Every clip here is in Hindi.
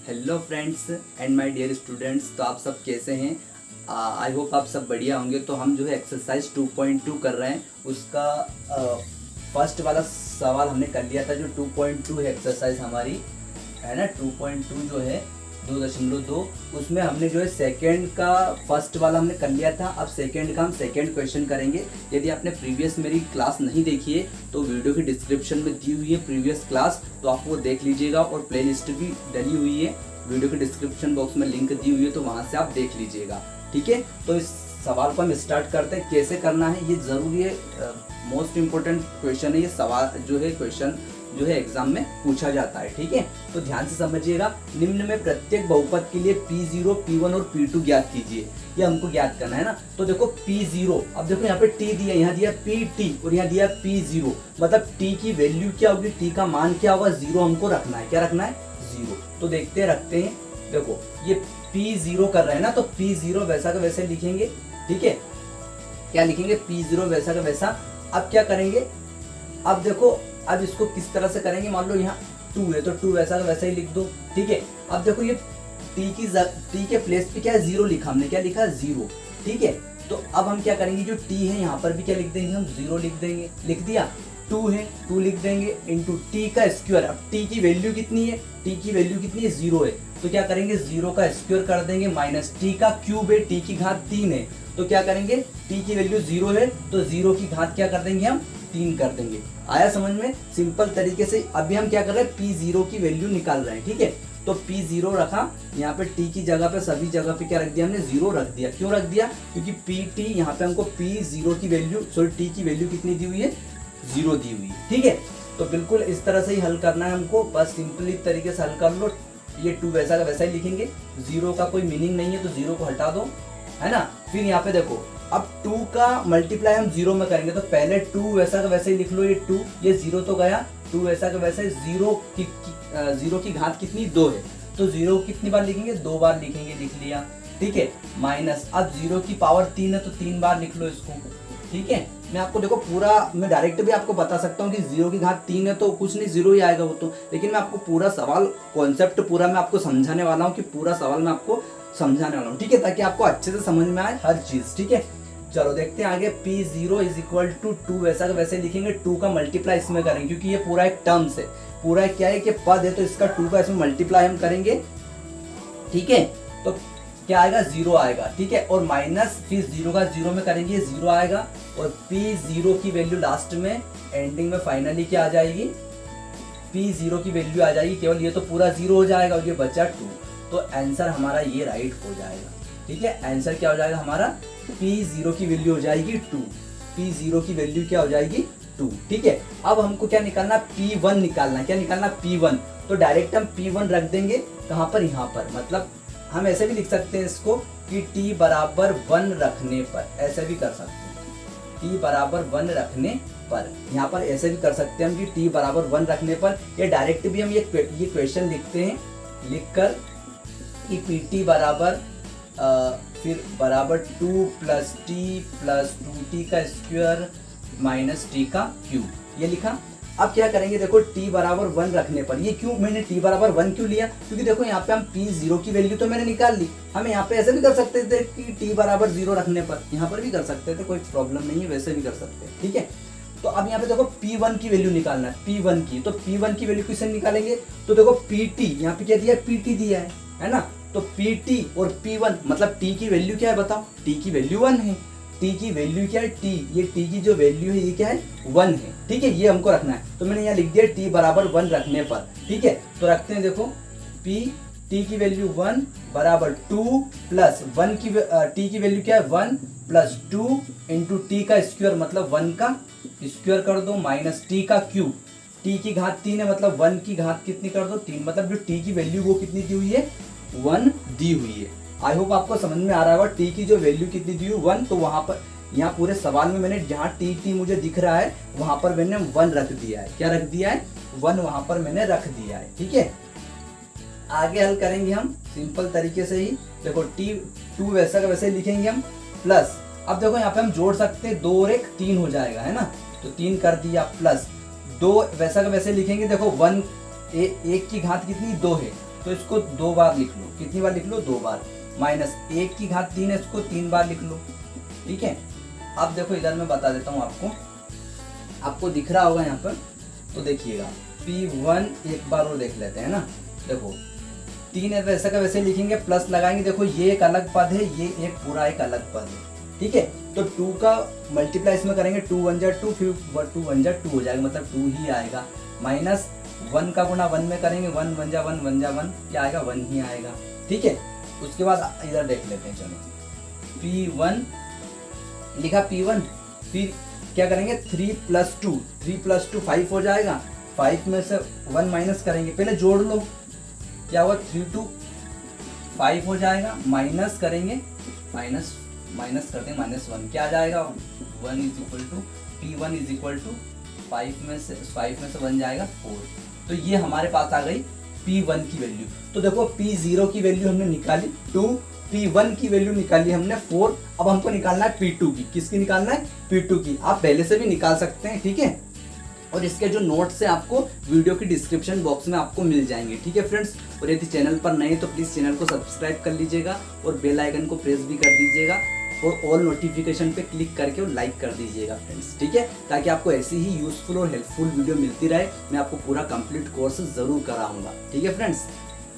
Hello friends and my dear students. तो आप सब कैसे हैं? आई होप आप सब बढ़िया होंगे। तो हम जो है एक्सरसाइज 2.2 कर रहे हैं। उसका फर्स्ट वाला सवाल हमने कर लिया था। जो 2.2 है एक्सरसाइज हमारी, है ना, 2.2 जो है 2.2, उसमें हमने जो है सेकंड का फर्स्ट वाला हमने कर लिया था। अब सेकंड का हम सेकंड क्वेश्चन करेंगे। यदि आपने प्रीवियस मेरी क्लास नहीं देखी है तो वीडियो की डिस्क्रिप्शन में दी हुई है प्रीवियस क्लास, तो आप वो देख लीजिएगा। और प्लेलिस्ट भी डली हुई है, वीडियो के डिस्क्रिप्शन बॉक्स में लिंक दी हुई है, तो वहाँ से आप देख लीजिएगा। ठीक है, तो इस सवाल को हम स्टार्ट करते हैं। कैसे करना है ये ज़रूरी है, मोस्ट इम्पोर्टेंट क्वेश्चन है ये। सवाल जो है क्वेश्चन जो है एग्जाम में पूछा जाता है। ठीक है, तो ध्यान से समझिएगा। निम्न में प्रत्येक बहुपद के लिए P0, P1 और P2 ज्ञात कीजिए। ये हमको ज्ञात करना है ना। तो देखो P0, अब देखो यहाँ पे T दिया, यहाँ दिया PT और यहाँ दिया P0, मतलब T की वैल्यू क्या होगी, T का मान क्या होगा, 0 हमको रखना है। क्या रखना है? 0। तो देखते हैं, रखते हैं। देखो ये P0 कर रहे हैं ना, तो P0 वैसा का वैसे लिखेंगे। ठीक है, क्या लिखेंगे? P0 वैसा का वैसा। अब क्या करेंगे? अब देखो, अब इसको किस तरह से करेंगे। मान लो यहाँ 2 है तो 2 वैसा का वैसा ही लिख दो। ठीक है, अब देखो ये T के प्लेस पे क्या है, 0 लिखा हमने। क्या लिखा? 0। ठीक है, तो अब हम क्या करेंगे, जो T है यहाँ पर भी क्या लिख देंगे हम, 0 लिख देंगे। लिख दिया। 2 है, 2 लिख देंगे इंटू T का स्क्वायर। अब T की वैल्यू कितनी है? T की वैल्यू कितनी है? 0 है। तो क्या करेंगे, 0 का स्क्वायर कर देंगे, माइनस T का क्यूब है, T की घात 3 है। तो क्या करेंगे, T की वैल्यू 0 है तो 0 की घात क्या कर देंगे हम, 3 कर देंगे। आया समझ में? सिंपल तरीके से। अभी हम क्या कर रहे हैं, P0 की वैल्यू निकाल रहे हैं। ठीक है, तो P0 रखा, यहाँ पे T की जगह पे सभी जगह पे क्या रख दिया हमने, 0 रख दिया। क्यों रख दिया? क्योंकि PT यहाँ पे हमको P0 की वैल्यू, सॉरी T की वैल्यू कितनी दी हुई है, 0 दी हुई है। ठीक है, तो बिल्कुल इस तरह से ही हल करना है हमको। बस सिंपली तरीके से हल कर लो। ये 2 वैसा का वैसा ही लिखेंगे, 0 का कोई मीनिंग नहीं है तो 0 को हटा दो, है ना। फिर यहाँ पे देखो, अब 2 का मल्टीप्लाई हम 0 में करेंगे, तो पहले 2 वैसा का वैसे ही लिख लो। ये 2, ये 0 तो गया, 2 वैसा का वैसे। 0 की घात कितनी, 2 है, तो 0 कितनी बार लिखेंगे, 2 बार लिखेंगे। लिख लिया। ठीक है, माइनस, अब 0 की पावर 3 है तो 3 बार लिख लो इसको। ठीक है, मैं आपको देखो पूरा, मैं डायरेक्ट भी आपको बता सकता हूँ कि 0 की घात 3 है तो कुछ नहीं, 0 ही आएगा वो तो। लेकिन मैं आपको पूरा सवाल, कॉन्सेप्ट पूरा मैं आपको समझाने वाला हूँ, कि पूरा सवाल मैं आपको समझाने वाला हूँ। ठीक है, ताकि आपको अच्छे से समझ में आए हर चीज। ठीक है, चलो देखते हैं आगे। P0 इज इक्वल टू 2 वैसा का वैसे लिखेंगे। 2 का मल्टीप्लाई इसमें करेंगे, क्योंकि ये पूरा एक टर्म्स है, पूरा क्या है कि पद है, तो इसका 2 का इसमें मल्टीप्लाई हम करेंगे। ठीक है, तो क्या आएगा, 0 आएगा। ठीक है, और माइनस, फिर 0 का 0 में करेंगे, 0 आएगा। और P0 की वैल्यू लास्ट में, एंडिंग में फाइनली क्या आ जाएगी, P0 की वैल्यू आ जाएगी केवल। ये तो पूरा 0 हो जाएगा और ये बचा 2, तो आंसर हमारा ये राइट हो जाएगा। ठीक है, आंसर क्या हो जाएगा हमारा, P0 की वैल्यू हो जाएगी 2। P0 की वैल्यू क्या हो जाएगी, 2। ठीक है, अब हमको क्या निकालना, P1 निकालना है। क्या निकालना, P1। तो डायरेक्ट हम P1 रख देंगे कहाँ पर, यहाँ पर। मतलब हम ऐसे भी लिख सकते हैं इसको कि T बराबर 1 रखने पर, ऐसे भी कर सकते हैं। T बराबर 1 रखने पर, यहाँ पर ऐसे भी कर सकते हैं हम कि T बराबर 1 रखने पर। या डायरेक्ट भी हम ये क्वेश्चन लिखते हैं, लिखकर कि PT बराबर फिर बराबर 2 प्लस T प्लस 2T का स्क्वायर माइनस T का क्यूब, ये लिखा। अब क्या करेंगे, देखो T बराबर 1 रखने पर, ये क्यों मैंने T बराबर 1 क्यों लिया, क्योंकि देखो यहाँ पे हम P0 की वैल्यू तो मैंने निकाल ली। हम यहाँ पे ऐसे भी कर सकते थे कि T बराबर 0 रखने पर, यहाँ पर भी कर सकते थे, कोई प्रॉब्लम नहीं है, वैसे भी कर सकते हैं। ठीक है, तो अब यहाँ पे देखो P1 की वैल्यू निकालना है, P1 की। तो P1 की वैल्यू किससे निकालेंगे, तो देखो PT, यहाँ पे क्या दिया, PT दिया है ना। तो PT और P1, मतलब T की वैल्यू क्या है बताओ, T की वैल्यू 1 है। T की वैल्यू क्या है, T, ये T की जो वैल्यू है ये क्या है, 1 है। ठीक है, ये हमको रखना है, तो मैंने यहाँ लिख दिया T बराबर 1 रखने पर। ठीक है, तो रखते हैं, देखो T की वैल्यू 1 बराबर 2 प्लस 1 की T की वैल्यू क्या है, 1 प्लस 2 इंटू T का स्क्वायर, मतलब 1 का स्क्वायर कर दो, माइनस T का क्यूब। T की घात 3 है, मतलब 1 की घात कितनी कर दो, 3। मतलब जो T की वैल्यू वो कितनी दी हुई है, 1 दी हुई है। आई होप आपको समझ में आ रहा होगा T की जो वैल्यू कितनी दी हुई, 1। तो वहां पर, यहाँ पूरे सवाल में मैंने जहाँ T मुझे दिख रहा है वहां पर मैंने 1 रख दिया है। क्या रख दिया है, 1 वहां पर मैंने रख दिया है। ठीक है, आगे हल करेंगे हम सिंपल तरीके से ही। देखो T2 वैसा का वैसे लिखेंगे हम, प्लस, अब देखो यहाँ पे हम जोड़ सकते हैं, 2 और 1 3 हो जाएगा, है ना। तो 3 कर दिया, प्लस 2 वैसा का वैसे लिखेंगे। देखो 1 1 की घात कितनी, 2 है, तो इसको 2 बार लिख लो। कितनी बार लिख लो? 2 बार। माइनस 1 की घात 3 है, इसको 3 बार लिख लो। ठीक है, अब देखो इधर मैं बता देता हूँ आपको दिख रहा होगा यहाँ पर, तो देखिएगा P1 एक बार और देख लेते हैं ना। देखो 3 है, वैसा का वैसे लिखेंगे, प्लस लगाएंगे। देखो ये एक अलग पद है, ये एक पूरा एक अलग पद है। ठीक है, तो 2 का मल्टीप्लाई इसमें करेंगे, 2 1 जा 2, फिर 2 1 जा 2 हो जाएगा, मतलब 2 ही आएगा। माइनस 1 का गुणा 1 में करेंगे, 1 1 जा 1, 1 जा 1, क्या आएगा? 1 ही आएगा। ठीक है, उसके बाद इधर देख लेते हैं। चलो P1 लिखा, P1, फिर क्या करेंगे? 3 + 2, 3 + 2 5 हो जाएगा। 5 में से 1 माइनस करेंगे, पहले जोड़ लो, क्या हुआ? 3 2 5 हो जाएगा। माइनस करेंगे, माइनस करते हैं, -1 क्या आ जाएगा? 1 = P1 = 5 में से 1 जाएगा 4। तो ये हमारे पास आ गई P1 की वैल्यू। तो देखो P0 की वैल्यू हमने निकाली 2, P1 की वैल्यू निकाली हमने 4। अब हमको निकालना है P2 की। किसकी निकालना है? P2 की। आप पहले से भी निकाल सकते हैं। ठीक है, और इसके जो नोट्स है आपको वीडियो की डिस्क्रिप्शन बॉक्स में आपको मिल जाएंगे। ठीक है फ्रेंड्स, और यदि चैनल पर नए तो प्लीज़ चैनल को सब्सक्राइब कर लीजिएगा और बेल आइकन को प्रेस भी कर दीजिएगा और ऑल नोटिफिकेशन पे क्लिक करके और लाइक कर दीजिएगा फ्रेंड्स। ठीक है, ताकि आपको ऐसी ही यूजफुल और हेल्पफुल वीडियो मिलती रहे। मैं आपको पूरा कंप्लीट कोर्स ज़रूर कराऊंगा। ठीक है फ्रेंड्स,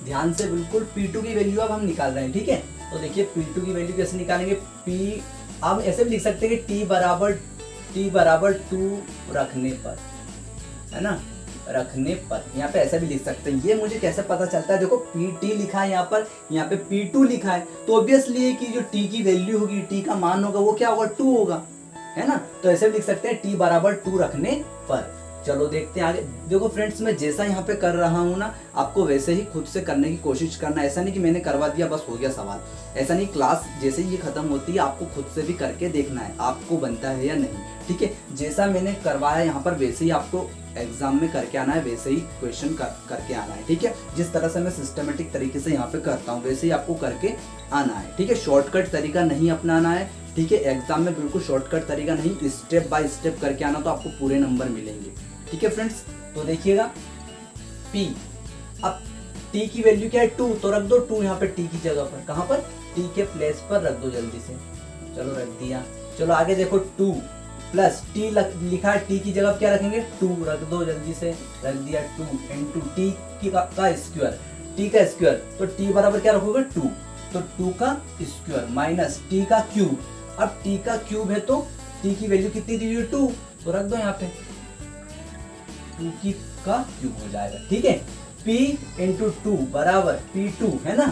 ध्यान से बिल्कुल P2 की वैल्यू अब हम निकाल रहे हैं। ठीक है, तो देखिए P2 की वैल्यू कैसे निकालेंगे? अब ऐसे भी लिख सकते हैं कि T बराबर 2 रखने पर, है ना, रखने पर। यहाँ पे ऐसा भी लिख सकते हैं। ये मुझे कैसे पता चलता है? देखो PT लिखा है यहाँ पर, यहाँ पे P2 लिखा है, तो ऑब्वियसली है कि जो T की वैल्यू होगी, T का मान होगा, वो क्या होगा? 2 होगा, है ना। तो ऐसे भी लिख सकते हैं T बराबर 2 रखने पर। चलो देखते हैं आगे। देखो फ्रेंड्स, मैं जैसा यहाँ पे कर रहा हूँ ना, आपको वैसे ही खुद से करने की कोशिश करना। ऐसा नहीं कि मैंने करवा दिया बस हो गया सवाल, ऐसा नहीं। क्लास जैसे ही ये खत्म होती है आपको खुद से भी करके देखना है आपको बनता है या नहीं। ठीक है, जैसा मैंने करवाया यहाँ पर वैसे ही आपको एग्जाम में करके आना है, वैसे ही क्वेश्चन करके आना है। ठीक है, जिस तरह से मैं सिस्टमेटिक तरीके से यहाँ पे करता हूँ वैसे ही आपको करके आना है। ठीक है, शॉर्टकट तरीका नहीं अपनाना है। ठीक है, एग्जाम में बिल्कुल शॉर्टकट तरीका नहीं, स्टेप बाय स्टेप करके आना, तो आपको पूरे नंबर मिलेंगे। ठीक है फ्रेंड्स, तो देखिएगा P, अब T की वैल्यू क्या है? 2, तो रख दो 2 यहाँ पे T की जगह पर। कहाँ पर? T के प्लेस पर रख दो जल्दी से। चलो रख दिया। चलो आगे देखो 2 + T लिखा है, T की जगह क्या रखेंगे? 2 रख दो जल्दी से, रख दिया। 2 × T का स्क्वायर, T का स्क्वायर, तो T बराबर क्या रखोगे? 2, तो 2 का स्क्वायर माइनस T का क्यूब। अब T का क्यूब है तो T की वैल्यू कितनी दी हुई है? 2, तो रख दो यहाँ पे 2 का क्यूब हो जाएगा। ठीक है, P × 2 बराबर P2, है ना।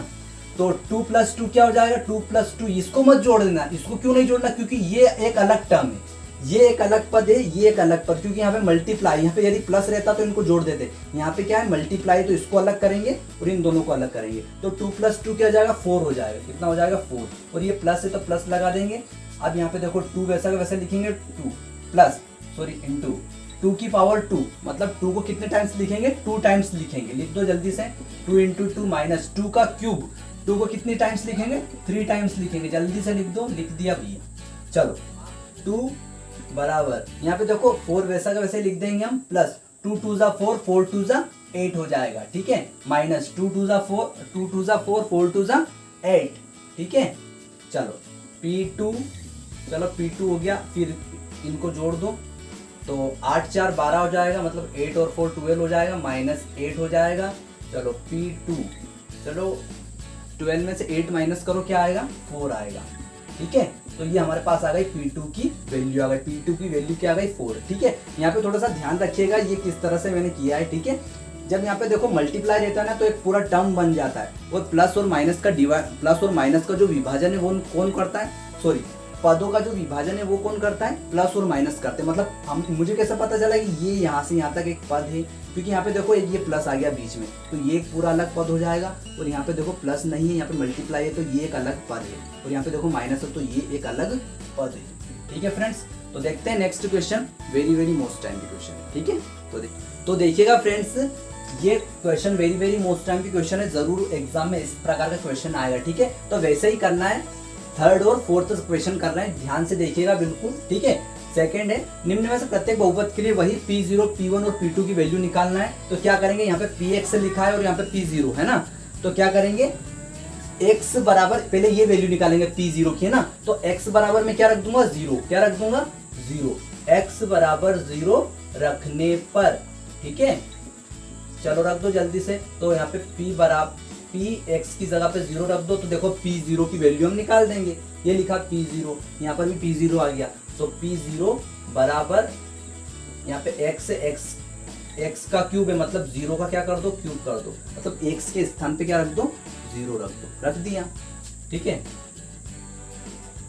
तो 2 + 2 क्या हो जाएगा? 2 + 2, इसको मत जोड़ देना। इसको क्यों नहीं जोड़ना? क्योंकि ये एक अलग टर्म है, ये एक अलग पद है, ये एक अलग पद। क्योंकि यहाँ पे मल्टीप्लाई, यहाँ पे यदि प्लस रहता तो इनको जोड़ देते। यहाँ पे क्या है? मल्टीप्लाई, तो इसको अलग करेंगे और इन दोनों को अलग करेंगे। तो 2 + 2 क्या हो जाएगा? 4 हो जाएगा। कितना हो जाएगा? 4। और ये प्लस है तो प्लस लगा देंगे। अब यहाँ पे देखो 2 वैसा का वैसा लिखेंगे, 2 प्लस इंटू 2 की पावर 2, मतलब 2 को कितने टाइम्स लिखेंगे? 2 टाइम्स लिखेंगे। लिख दो जल्दी से, 2 × 2 माइनस 2 का क्यूब। 2 को कितने टाइम्स लिखेंगे? 3 टाइम्स लिखेंगे। जल्दी से लिख दो, लिख दिया भैया। चलो 2 बराबर, यहाँ पे देखो 4 वैसा का वैसे लिख देंगे हम, प्लस 2 2 जा 4, 4 2 जा 8 हो जाएगा। ठीक है, माइनस 2 2 जा 4, 2 2 जा 4, 4 2 जा 8। ठीक है, चलो P2, चलो P2 हो गया। फिर इनको जोड़ दो, तो 8 4 12 हो जाएगा, मतलब 8 और 4 12 हो जाएगा, -8 हो जाएगा। चलो P2, चलो 12 में से 8 माइनस करो, क्या आएगा? 4 आएगा। ठीक है, तो ये हमारे पास आ गई P2 की वैल्यू आ गई। P2 की वैल्यू क्या आ गई? 4। ठीक है, यहाँ पे थोड़ा सा ध्यान रखिएगा ये किस तरह से मैंने किया है। ठीक है, जब यहाँ पे देखो मल्टीप्लाई रहता है ना, तो एक पूरा टर्म बन जाता है, और प्लस और माइनस का जो विभाजन है वो कौन करता है? सॉरी, पदों का जो विभाजन है वो कौन करता है? प्लस और माइनस करते हैं। मतलब मुझे कैसे पता चला कि ये यहाँ से यहाँ तक एक पद है? क्योंकि यहाँ पे देखो ये प्लस आ गया बीच में, तो ये एक पूरा अलग पद हो जाएगा। और यहाँ पे देखो प्लस नहीं है, यहाँ पे मल्टीप्लाई है, तो ये एक अलग पद है। और यहाँ पे देखो माइनस है, तो ये एक अलग पद है। ठीक है फ्रेंड्स, तो देखते हैं next question, very most time की क्वेश्चन है। ठीक है, तो देखिएगा फ्रेंड्स, ये क्वेश्चन वेरी मोस्ट टाइम की क्वेश्चन है। जरूर एग्जाम में इस प्रकार का क्वेश्चन आएगा। ठीक है, तो वैसे ही करना है। 3rd और 4th क्वेश्चन करना है, ध्यान से देखिएगा बिल्कुल। ठीक है, सेकंड है, निम्न में से प्रत्येक बहुपद के लिए वही P0, P1 और P2 की वैल्यू निकालना है। तो क्या करेंगे? यहाँ पे Px लिखा है और यहाँ पे P0 है ना, तो क्या करेंगे, x बराबर पहले ये वैल्यू निकालेंगे p0 की है ना, तो x बराबर में क्या रख दूंगा 0, क्या रख दूंगा 0, x बराबर 0 रखने पर, ठीक है चलो रख दो जल्दी से। तो यहाँ पे p बराबर x की जगह पे 0 रख दो, तो देखो p0 की वैल्यू हम निकाल देंगे। ये लिखा p0, यहाँ पर भी p0 आ गया, तो p0 बराबर यहाँ पे x का क्यूब है, मतलब 0 का क्या कर दो क्यूब कर दो, मतलब x के स्थान पे क्या रख दो 0 रख दो, रख दिया, ठीक है।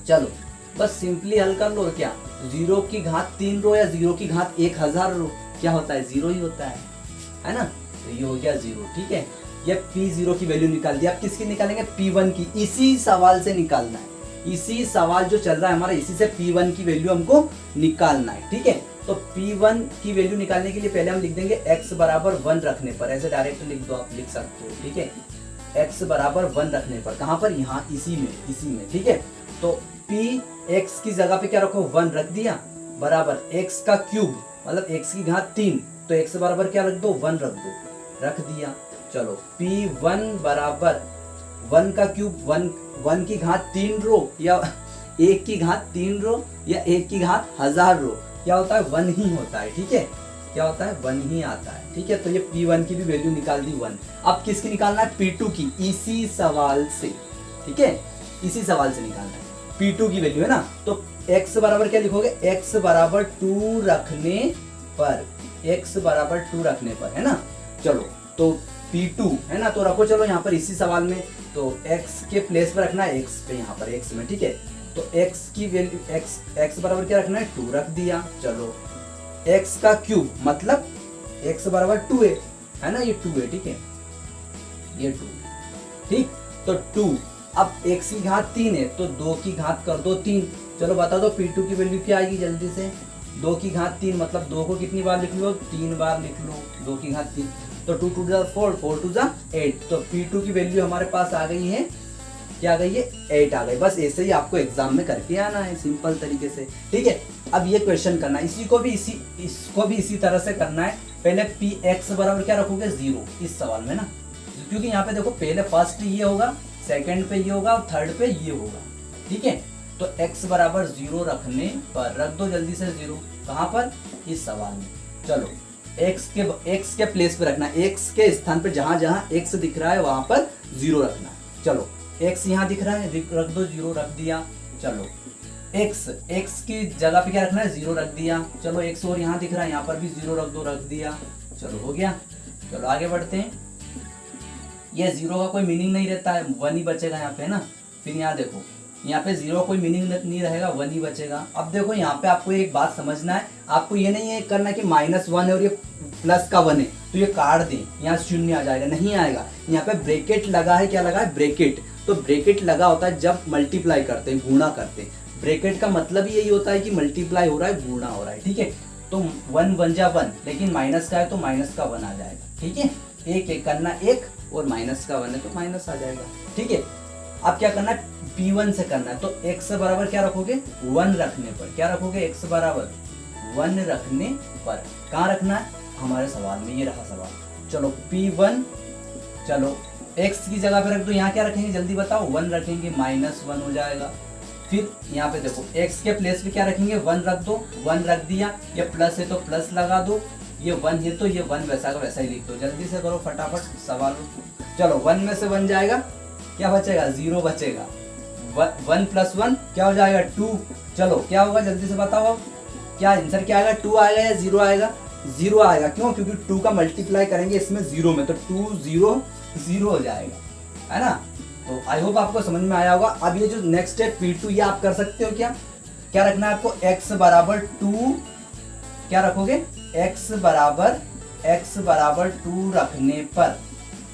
चलो बस सिंपली हल कर लो, क्या 0 की घात 3 रो या 0 की घात 1000 रो क्या होता है 0 ही होता है ना, तो ये हो गया 0, ठीक है। ये p0 की वैल्यू निकाल दी। आप किसकी निकालेंगे, p1 की, इसी सवाल से निकालना है, इसी सवाल जो चल रहा है हमारा, इसी से p1 की वैल्यू हमको निकालना है, ठीक है। तो p1 की वैल्यू निकालने के लिए पहले हम लिख देंगे x बराबर 1 रखने पर, ऐसे डायरेक्ट लिख दो, आप लिख सकते हो, ठीक है। x बराबर 1 रखने पर, कहां पर, यहाँ इसी में, ठीक है। तो x की जगह पे क्या रखो 1 रख दिया, बराबर x का क्यूब मतलब x की घात 3, तो x बराबर क्या रख दो 1 रख दो, रख दिया। चलो p1 बराबर 1 का क्यूब 1 की घात 3 रो या 1 की घात 3 रो या 1 की घात 1000 रो, क्या होता है 1 ही होता है, ठीक है, क्या होता है 1 ही आता है, ठीक है। तो ये p1 की भी वैल्यू निकाल दी 1। अब किसकी निकालना है, p2 की, इसी सवाल से, ठीक है, इसी सवाल से निकालना है p2 की वैल्यू है ना। तो x बराबर क्या लिखोगे, x बराबर 2 रखने पर, x बराबर 2 रखने पर, है ना। चलो तो p2 है ना, तो रखो चलो यहाँ पर इसी सवाल में, तो x के प्लेस पर रखना है x पे, यहाँ पर x में, ठीक है। तो x की वैल्यू x बराबर क्या रखना है 2 रख दिया। चलो x का क्यूब मतलब x बराबर 2 है ना, ये 2 है, ठीक है, ये 2, ठीक। तो 2, अब x की घात 3 है, तो 2 की घात कर दो 3। चलो बता दो p2 की वैल्यू क्या आएगी जल्दी से, 2 की घात 3 मतलब 2 को कितनी बार लिख लो, 3 बार लिख लो, 2 की घात 3, तो 2 2 जा 4, 4 2 जा 8, तो p2 की वैल्यू हमारे पास आ गई है, क्या आ गई है 8 आ गई। बस ऐसे ही आपको एग्जाम में करके आना है सिंपल तरीके से, ठीक है। अब ये क्वेश्चन करना है, इसको भी इसी तरह से करना है। पहले px बराबर क्या रखोगे 0 इस सवाल में ना, क्योंकि यहाँ पे देखो पहले फर्स्ट ये होगा, सेकंड पे ये होगा और थर्ड पे ये होगा, ठीक है। तो x बराबर 0 रखने पर रख दो जल्दी से 0, कहाँ पर, इस सवाल में। चलो x के प्लेस पे रखना, x के स्थान पे जहां x दिख रहा है वहां पर 0 रखना है। चलो x यहाँ दिख रहा है, रख दो 0, रख दिया। चलो x की जगह पे क्या रखना है 0 रख दिया। चलो x और यहाँ दिख रहा है, यहाँ पर भी 0 रख दो, रख दिया। चलो हो गया। चलो आगे बढ़ते हैं। ये 0 का कोई मीनिंग नहीं रहता है, 1 ही बचेगा यहाँ पे ना। फिर यहाँ देखो, यहाँ पे 0 कोई मीनिंग नहीं रहेगा, 1 ही बचेगा। अब देखो यहाँ पे आपको एक बात समझना है, आपको ये नहीं है करना कि -1 है और ये प्लस का 1 है तो ये काट दें, यहाँ 0 आ जाएगा, नहीं आएगा। यहाँ पे ब्रैकेट लगा है, क्या लगा है ब्रैकेट, तो ब्रैकेट लगा होता है जब मल्टीप्लाई करते हैं, गुणा करते हैं। ब्रैकेट का मतलब यही होता है कि मल्टीप्लाई हो रहा है, गुणा हो रहा है, ठीक है। तो 1 1 जा 1, लेकिन माइनस का है तो माइनस का 1 आ जाएगा, ठीक है। एक करना 1 और माइनस का 1 है तो माइनस आ जाएगा, ठीक है। अब क्या करना है, p1 से करना है, तो x बराबर क्या रखोगे 1 रखने पर, क्या रखोगे x बराबर 1 रखने पर। कहाँ रखना है, हमारे सवाल में, ये रहा सवाल। चलो p1, चलो x की जगह पे रख दो, यहाँ क्या रखेंगे जल्दी बताओ, 1 रखेंगे, -1 हो जाएगा। फिर यहाँ पे देखो x के प्लेस पे क्या रखेंगे 1 रख दो, 1 रख दिया। ये प्लस है तो प्लस लगा दो, ये 1 है तो ये 1 वैसा का वैसा ही लिख दो। जल्दी से करो फटाफट सवाल। चलो 1 में से 1 जाएगा, क्या बचेगा 0 बचेगा। 1 + 1 क्या हो जाएगा 2। चलो क्या होगा जल्दी से बताओ, अब क्या आंसर क्या आएगा, 2 आएगा या 0 आएगा, 0 आएगा। क्यों, क्योंकि 2 का मल्टीप्लाई करेंगे इसमें 0 में, तो 2 0 0 हो जाएगा, है ना। तो आई होप आपको समझ में आया होगा। अब ये जो नेक्स्ट है p2, ये आप कर सकते हो। क्या रखना है आपको, x बराबर 2, क्या रखोगे x बराबर 2 रखने पर,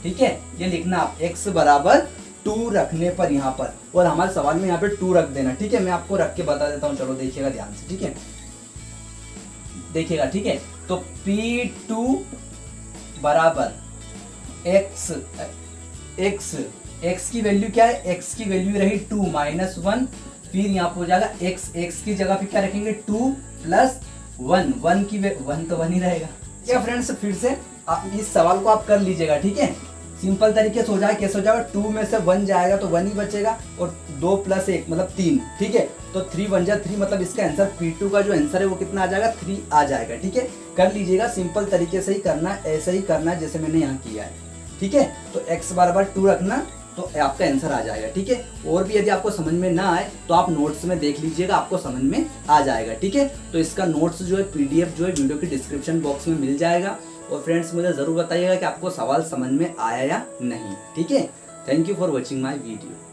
ठीक है। ये लिखना आप x बराबर 2 रखने पर यहाँ पर, और हमारे सवाल में यहाँ पे 2 रख देना, ठीक है। मैं आपको रख के बता देता हूँ, चलो देखिएगा ध्यान से, ठीक है, देखिएगा, ठीक है। तो p2 बराबर x की वैल्यू क्या है, x की वैल्यू रही 2 -1, फिर यहाँ पर हो जाएगा x की जगह पे क्या रखेंगे 2 + 1, 1 की 1 तो 1 ही रहेगा। क्या फ्रेंड्स, फिर से आप इस सवाल को आप कर लीजिएगा, ठीक है। सिंपल तरीके से हो जाए, कैसे हो जाएगा, 2 में से 1 जाएगा तो 1 ही बचेगा और 2 + 1 मतलब 3, ठीक है। तो 3 × 1 = 3, मतलब इसका आंसर P2 का जो आंसर है वो कितना आ जाएगा, 3 आ जाएगा, ठीक है। कर लीजिएगा, सिंपल तरीके से ही करना, ऐसे ही करना है जैसे मैंने यहाँ किया है, ठीक है। तो x = 2 रखना तो आपका आंसर आ जाएगा, ठीक है। और भी यदि आपको समझ में ना आए तो आप नोट्स में देख लीजिएगा, आपको समझ में आ जाएगा, ठीक है। तो इसका नोट्स जो है PDF जो है वीडियो की डिस्क्रिप्शन बॉक्स में मिल जाएगा। और फ्रेंड्स मुझे ज़रूर बताइएगा कि आपको सवाल समझ में आया या नहीं, ठीक है। Thank you for watching my video.